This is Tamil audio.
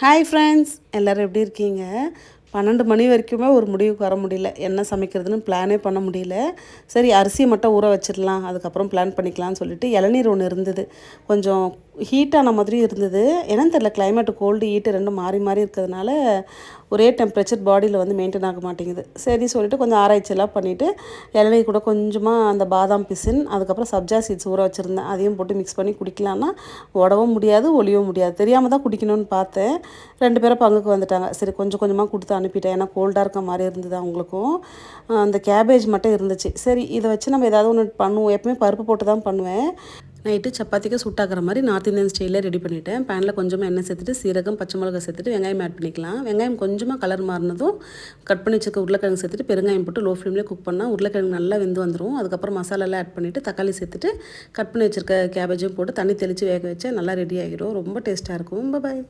ஹாய் ஃப்ரெண்ட்ஸ், எல்லோரும் எப்படி இருக்கீங்க? 12 மணி வரைக்குமே ஒரு முடிவுக்கு வர முடியல. என்ன சமைக்கிறதுன்னு பிளானே பண்ண முடியல. சரி, அரிசியை மட்டும் ஊற வச்சிடலாம், அதுக்கப்புறம் பிளான் பண்ணிக்கலாம்னு சொல்லிட்டு இளநீர் ஒன்று இருந்தது. கொஞ்சம் ஹீட்டான மாதிரியும் இருந்தது. என்னன்னு தெரியல, கிளைமேட்டு கோல்டு ஹீட்டு ரெண்டும் மாறி மாறி இருக்கிறதுனால ஒரே டெம்பரேச்சர் பாடியில் வந்து மெயின்டைன் ஆக மாட்டேங்குது. சரி சொல்லிட்டு கொஞ்சம் ஆராய்ச்சியெல்லாம் பண்ணிவிட்டு இளநீர் கூட கொஞ்சமாக அந்த பாதாம் பிசின், அதுக்கப்புறம் சப்ஜா சீட்ஸ் ஊற வச்சுருந்தேன். அதையும் போட்டு மிக்ஸ் பண்ணி குடிக்கலான்னா உடவும் முடியாது, ஒளியவும் முடியாது. தெரியாமல் தான் குடிக்கணும்னு பார்த்தேன். 2 பேரும் பங்குக்கு வந்துட்டாங்க. சரி, கொஞ்சம் கொஞ்சமாக கொடுத்து அனுப்பிட்டேன். ஏன்னா கோல்டாக இருக்க மாதிரி இருந்தது அவங்களுக்கும். அந்த கேபேஜ் மட்டும் இருந்துச்சு. சரி, இதை வச்சு நம்ம ஏதாவது ஒன்று பண்ணுவோம். எப்பவுமே பருப்பு போட்டு தான் பண்ணுவேன். நைட்டு சப்பாத்திக்கு சூட்டாகிற மாதிரி நார்த் இந்தியன் ஸ்டைலில் ரெடி பண்ணிவிட்டேன். பேனில் கொஞ்சமாக எண்ணெய் சேர்த்துட்டு சீரகம், பச்சை மிளகாய் சேர்த்துட்டு வெங்காயம் ஆட் பண்ணிக்கலாம். வெங்காயம் கொஞ்சமாக கலர் மாறினதும் கட் பண்ணி வச்சுக்க உருளைக்கிழங்கு சேர்த்துட்டு பெருங்காயம் போட்டு லோ ஃப்ளேம்லேயே குக் பண்ணால் உருளைக்கிழங்கு நல்லா வெந்து வந்துடும். அதுக்கப்புறம் மசாலாலாம் ஆட் பண்ணிவிட்டு தக்காளி சேர்த்துட்டு கட் பண்ணி வச்சுருக்க கேபேஜும் போட்டு தண்ணி தெளித்து வேக வச்சா நல்லா ரெடி ஆகிடும். ரொம்ப டேஸ்ட்டாக இருக்கும். பாய்.